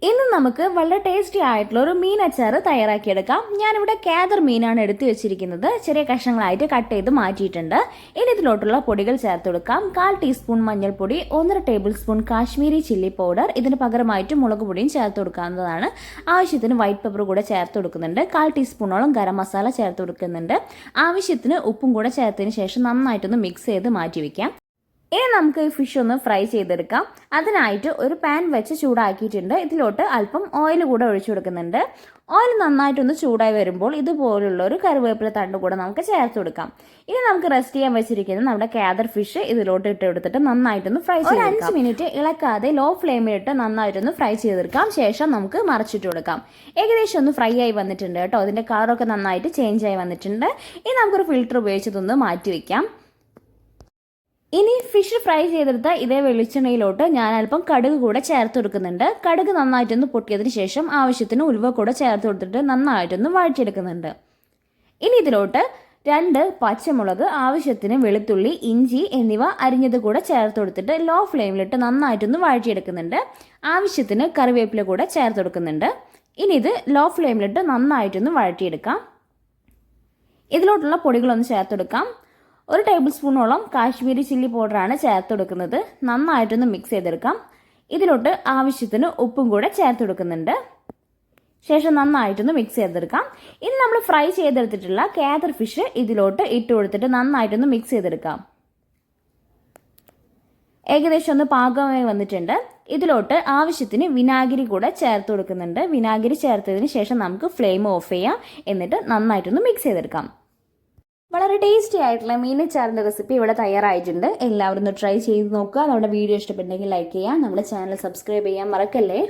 ഇന്ന് നമുക്ക് വളരെ ടേസ്റ്റി ആയിട്ടുള്ള ഒരു മീൻ അച്ചാർ തയ്യാറാക്കിയെടുക്കാം. ഞാനിവിടെ കാദർ മീനാണ് എടുത്തു വെച്ചിരിക്കുന്നത്. ചെറിയ കഷ്ണങ്ങളായിട്ട് കട്ട് ചെയ്ത് മാറ്റിയിട്ടുണ്ട്. ഇനി ഇതിലോട്ടുള്ള പൊടികൾ ചേർത്ത് കൊടുക്കാം. 1/4 ടീസ്പൂൺ മഞ്ഞൾപ്പൊടി, 1.5 table spoon Kashmiri chilli powder, ഇതിന് പകരമായിട്ട് മുളക് പൊടിയും ചേർത്ത് കൊടുക്കാവുന്നതാണ്. ആവശ്യത്തിന് വൈറ്റ് പെപ്പർ കൂടെ ചേർത്ത് കൊടുക്കുന്നുണ്ട്. 1/4 ടീസ്പൂണോളം ഗരം മസാല ചേർത്ത് കൊടുക്കുന്നുണ്ട്. ആവശ്യത്തിന് ഉപ്പും കൂടെ ചേർത്തതിന് ശേഷം നന്നായിട്ടൊന്ന് മിക്സ് ചെയ്ത് മാറ്റി വയ്ക്കാം. ഇനി നമുക്ക് ഈ ഫിഷ് ഒന്ന് ഫ്രൈ ചെയ്തെടുക്കാം. അതിനായിട്ട് ഒരു പാൻ വെച്ച് ചൂടാക്കിയിട്ടുണ്ട്. ഇതിലോട്ട് അല്പം ഓയിൽ കൂടെ ഒഴിച്ചു കൊടുക്കുന്നുണ്ട്. ഓയിൽ നന്നായിട്ടൊന്ന് ചൂടായി വരുമ്പോൾ ഇതുപോലുള്ള ഒരു കറിവേപ്പില തണ്ട് കൂടെ നമുക്ക് ചേർത്ത് കൊടുക്കാം. ഇനി നമുക്ക് റെസ്റ്റ് ചെയ്യാൻ വെച്ചിരിക്കുന്ന നമ്മുടെ കാദർ ഫിഷ് ഇതിലോട്ട് ഇട്ട് കൊടുത്തിട്ട് നന്നായിട്ടൊന്ന് ഫ്രൈ ചെയ്തെടുക്കാം. 5 മിനിറ്റ് ഇളക്കാതെ ലോ ഫ്ലെയിമിലിട്ട് നന്നായിട്ടൊന്ന് ഫ്രൈ ചെയ്തെടുക്കാം. ശേഷം നമുക്ക് മറിച്ചിട്ട് കൊടുക്കാം. ഏകദേശം ഒന്ന് ഫ്രൈ ആയി വന്നിട്ടുണ്ട് കേട്ടോ. അതിൻ്റെ കളറൊക്കെ നന്നായിട്ട് ചേഞ്ച് ആയി വന്നിട്ടുണ്ട്. ഇനി നമുക്കൊരു ഫിൽറ്റർ ഉപയോഗിച്ചതൊന്ന് മാറ്റി വയ്ക്കാം. ഇനി ഫിഷ് ഫ്രൈ ചെയ്തെടുത്ത ഇതേ വെളിച്ചെണ്ണയിലോട്ട് ഞാൻ അല്പം കടുക് കൂടെ ചേർത്ത് കൊടുക്കുന്നുണ്ട്. കടുക് നന്നായിട്ടൊന്ന് പൊട്ടിയതിന് ശേഷം ആവശ്യത്തിന് ഉലുവ കൂടെ ചേർത്ത് കൊടുത്തിട്ട് നന്നായിട്ടൊന്ന് വഴറ്റിയെടുക്കുന്നുണ്ട്. ഇനി ഇതിലോട്ട് 2 പച്ചമുളക്, ആവശ്യത്തിന് വെളുത്തുള്ളി, ഇഞ്ചി എന്നിവ അരിഞ്ഞത് കൂടെ ചേർത്ത് കൊടുത്തിട്ട് ലോ ഫ്ലെയിമിലിട്ട് നന്നായിട്ടൊന്ന് വഴറ്റിയെടുക്കുന്നുണ്ട്. ആവശ്യത്തിന് കറിവേപ്പില കൂടെ ചേർത്ത് കൊടുക്കുന്നുണ്ട്. ഇനി ഇത് ലോ ഫ്ലെയിമിലിട്ട് നന്നായിട്ടൊന്ന് വഴറ്റിയെടുക്കാം. ഇതിലോട്ടുള്ള പൊടികളൊന്ന് ചേർത്തെടുക്കാം. 1 ടേബിൾ സ്പൂണോളം കാശ്മീരി ചില്ലി പൗഡറാണ് ചേർത്ത് കൊടുക്കുന്നത്. നന്നായിട്ടൊന്ന് മിക്സ് ചെയ്തെടുക്കാം. ഇതിലോട്ട് ആവശ്യത്തിന് ഉപ്പും കൂടെ ചേർത്ത് കൊടുക്കുന്നുണ്ട്. ശേഷം നന്നായിട്ടൊന്ന് മിക്സ് ചെയ്തെടുക്കാം. ഇനി നമ്മൾ ഫ്രൈ ചെയ്തെടുത്തിട്ടുള്ള കാദർ ഫിഷ് ഇതിലോട്ട് ഇട്ട് കൊടുത്തിട്ട് നന്നായിട്ടൊന്ന് മിക്സ് ചെയ്തെടുക്കാം. ഏകദേശം ഒന്ന് പാകമായി വന്നിട്ടുണ്ട്. ഇതിലോട്ട് ആവശ്യത്തിന് വിനാഗിരി കൂടെ ചേർത്ത് കൊടുക്കുന്നുണ്ട്. വിനാഗിരി ചേർത്തതിന് ശേഷം നമുക്ക് ഫ്ലെയിം ഓഫ് ചെയ്യാം. എന്നിട്ട് നന്നായിട്ടൊന്ന് മിക്സ് ചെയ്തെടുക്കാം. വളരെ ടേസ്റ്റി ആയിട്ടുള്ള മീനച്ചാറിൻ്റെ റെസിപ്പി ഇവിടെ തയ്യാറായിട്ടുണ്ട്. എല്ലാവരും ഒന്ന് ട്രൈ ചെയ്ത് നോക്കുക. നമ്മുടെ വീഡിയോ ഇഷ്ടപ്പെട്ടെങ്കിൽ ലൈക്ക് ചെയ്യുക. നമ്മുടെ ചാനൽ സബ്സ്ക്രൈബ് ചെയ്യാൻ മറക്കല്ലേ.